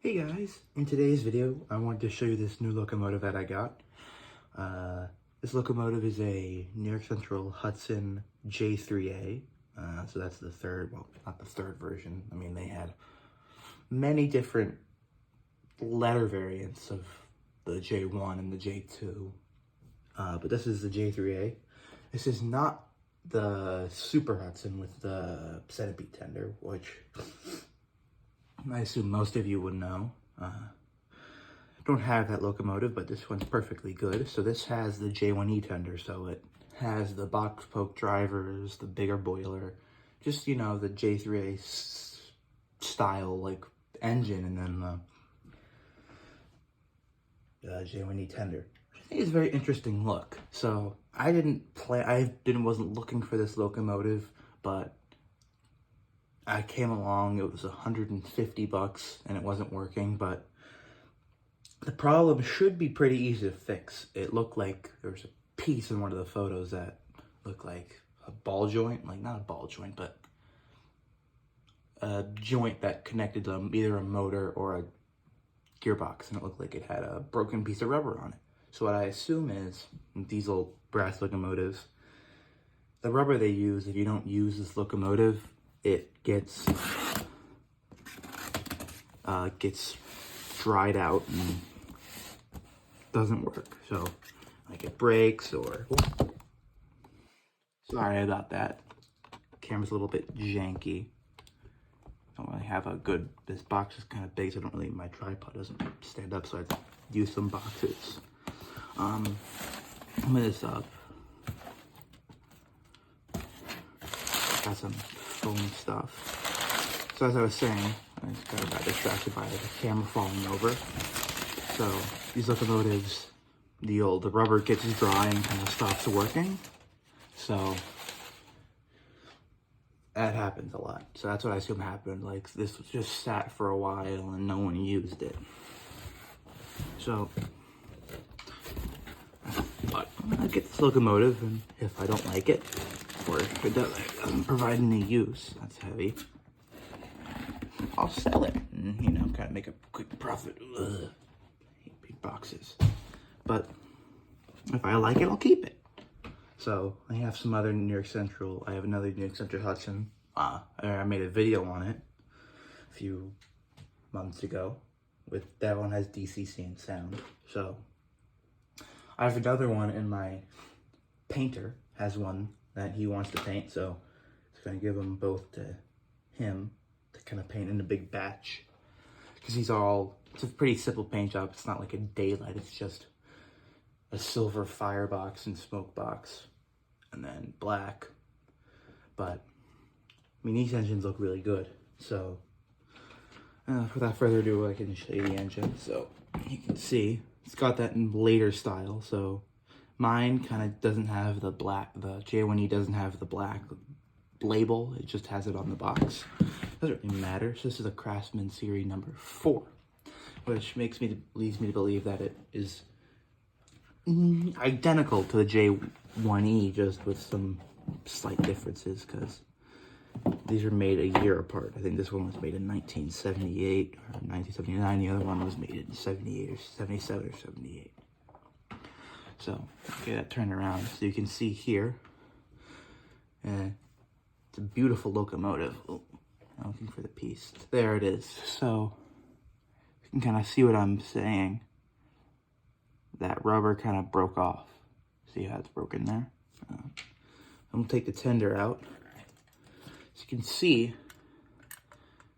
Hey guys, in today's video I wanted to show you this new locomotive that I got. This locomotive is a New York Central Hudson J3a. So that's the third, well, not the third version. I mean, they had many different letter variants of the J1 and the J2. But this is the J3a. This is not the Super Hudson with the centipede tender, which I assume most of you would know. I don't have that locomotive, but this one's perfectly good. So this has the J1E tender, so it has the box poke drivers, the bigger boiler, just, you know, the J3A style, like, engine, and then the J1E tender. I think it's a very interesting look. So I wasn't looking for this locomotive, but I came along, it was $150 and it wasn't working, but the problem should be pretty easy to fix. It looked like there was a piece in one of the photos that looked like a ball joint, like not a ball joint, but a joint that connected to either a motor or a gearbox, and it looked like it had a broken piece of rubber on it. So what I assume is, these old brass locomotives, the rubber they use, if you don't use this locomotive, it gets dried out and doesn't work. So like it breaks or, sorry about that. Camera's a little bit janky. Don't really have a good, this box is kind of big, so I don't really, my tripod doesn't stand up, so I use some boxes. I'm gonna this up. Got some foam stuff. So as I was saying, I just got distracted by the camera falling over. So these locomotives, the rubber gets dry and kind of stops working. So that happens a lot. So that's what I assume happened. Like, this was just sat for a while and no one used it. So, but I get this locomotive, and if I don't like it, or if it doesn't provide any use, that's heavy, I'll sell it and, you know, kind of make a quick profit. Ugh. I hate big boxes. But if I like it, I'll keep it. So I have some other New York Central. I have another New York Central Hudson. I made a video on it a few months ago. That one has DCC and sound. So I have another one in my painter has one that he wants to paint. So it's gonna give them both to him to kind of paint in a big batch, because it's a pretty simple paint job. It's not like a daylight. It's just a silver firebox and smoke box, and then black. But I mean, these engines look really good. So without further ado, I can show you the engine. So you can see it's got that in later style. So mine kind of doesn't have the black. The J1E doesn't have the black label. It just has it on the box. Doesn't really matter. So this is a Craftsman series number 4, which leads me to believe that it is identical to the J1E, just with some slight differences, because these are made a year apart. I think this one was made in 1978 or 1979. The other one was made in 78 or 77 or 78. So, okay, that turned around. So you can see here, it's a beautiful locomotive. Oh, I'm looking for the piece. There it is. So you can kind of see what I'm saying. That rubber kind of broke off. See how it's broken there? I'm gonna take the tender out. As you can see,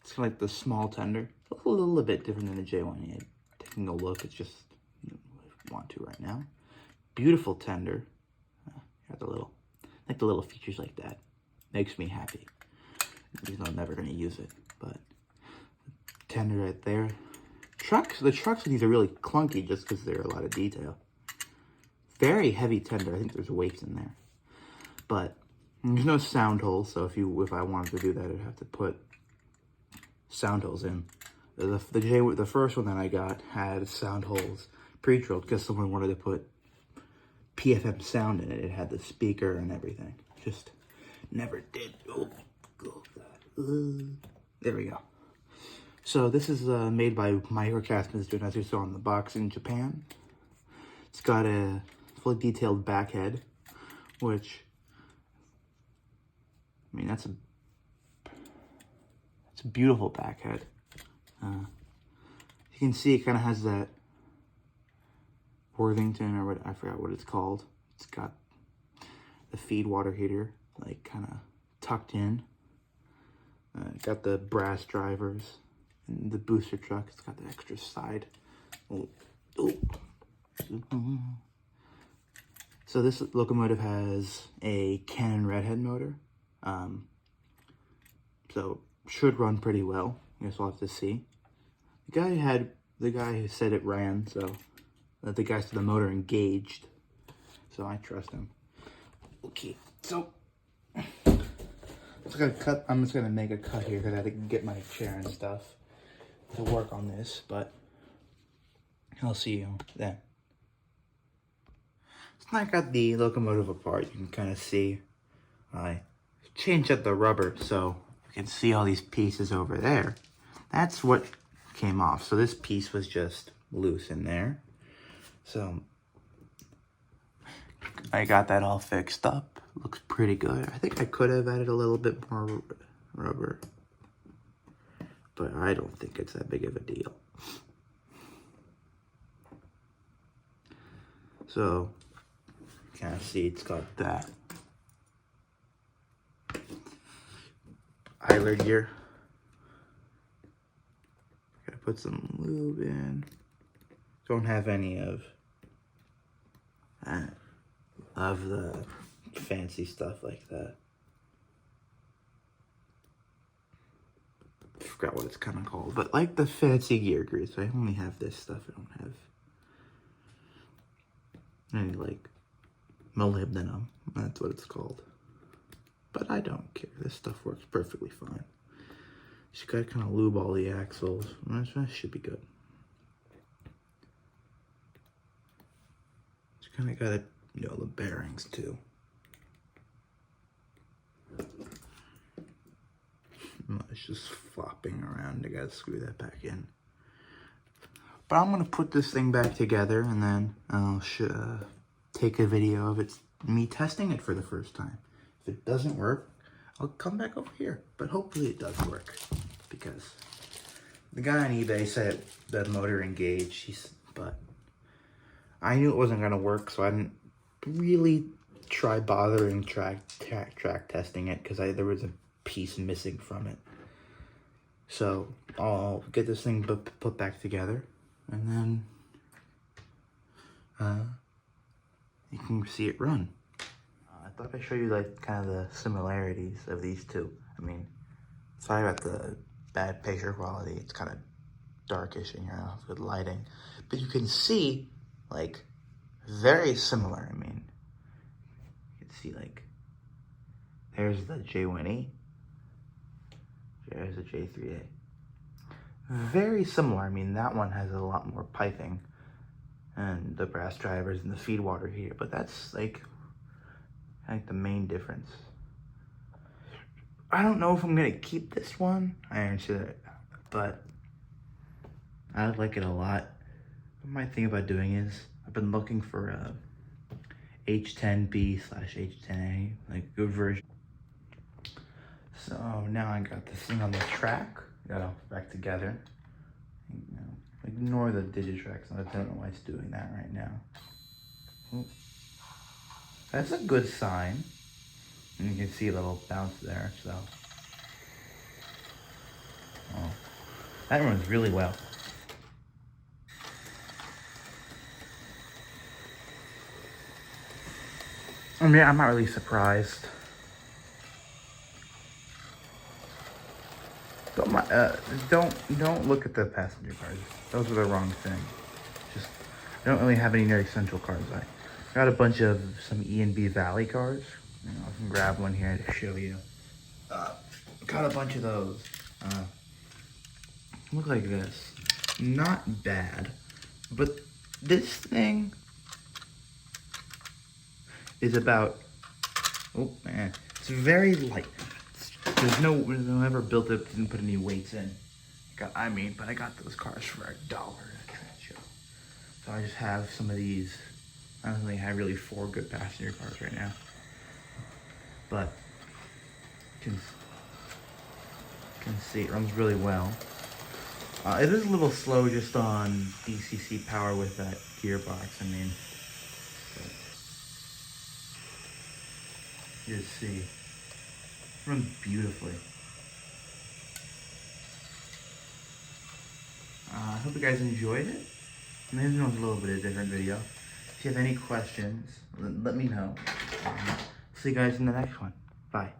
it's kind of like the small tender. A little bit different than the J1E. Taking a look, it's just, you know, if you want to right now. Beautiful tender. Got the little features like that. Makes me happy. Even though I'm never gonna use it, but tender right there. The trucks of these are really clunky just because there are a lot of detail. Very heavy tender. I think there's weights in there, but there's no sound holes. So if I wanted to do that, I'd have to put sound holes in. The first one that I got had sound holes pre-drilled because someone wanted to put PFM sound in it. It had the speaker and everything. Just never did. There we go. So this is made by Microcast, as you saw in the box, in Japan. It's got a fully detailed back head, which, I mean, that's a beautiful back head. You can see it kind of has that Worthington, or what, I forgot what it's called. It's got the feed water heater, like, kind of tucked in. Got the brass drivers. And the booster truck, it's got the extra side. So this locomotive has a Cannon Redhead motor. So should run pretty well. I guess we'll have to see. The guy who said it ran, so the guy said the motor engaged. So I trust him. Okay, so I'm just gonna make a cut here because I had to get my chair and stuff to work on this, but I'll see you then. So I got the locomotive apart. You can kind of see I changed up the rubber, so you can see all these pieces over there. That's what came off. So this piece was just loose in there. So I got that all fixed up. Looks pretty good. I think I could have added a little bit more rubber, but I don't think it's that big of a deal. So, kind of see it's got that idler gear. Gotta put some lube in. Don't have any of the fancy stuff like that. I forgot what it's kind of called, but like the fancy gear grease. I only have this stuff. I don't have any like molybdenum. That's what it's called. But I don't care. This stuff works perfectly fine. Just gotta kind of lube all the axles. That should be good. Just kind of gotta, the bearings too. It's just flopping around. I gotta screw that back in. But I'm gonna put this thing back together, and then I'll take a video of me testing it for the first time. If it doesn't work, I'll come back over here. But hopefully it does work, because the guy on eBay said the motor engaged. But I knew it wasn't gonna work, so I didn't really try bothering track testing it, because there was a piece missing from it. So I'll get this thing put back together, and then you can see it run. I thought I'd show you like kind of the similarities of these two. I mean, sorry about the bad picture quality. It's kind of darkish in here with lighting, but you can see like very similar. I mean, you can see like there's the J1E. There's a J3a. Very similar. I mean, that one has a lot more piping and the brass drivers and the feed water heater, but that's like, I think the main difference. I don't know if I'm gonna keep this one. I understand it, but I like it a lot. What my thing about doing is I've been looking for a H10B/H10A, like good version. So now I got this thing on the track. Got it back together. Ignore the Digitrax. I don't know why it's doing that right now. Ooh. That's a good sign. And you can see a little bounce there. So, that runs really well. I mean, I'm not really surprised. Don't look at the passenger cars. Those are the wrong thing. I don't really have any near central cars. I got a bunch of some E&B Valley cars. I can grab one here to show you. Got a bunch of those. Look like this. Not bad, but this thing is about. Oh man, it's very light. There's no ever built it, didn't put any weights in. but I got those cars for $1 at trade show. So I just have some of these. I don't think I have really 4 good passenger cars right now, but you can see it runs really well. It is a little slow just on DCC power with that gearbox. I mean, you just see, it runs beautifully. I hope you guys enjoyed it. Maybe it was a little bit of a different video. If you have any questions, let me know. See you guys in the next one. Bye.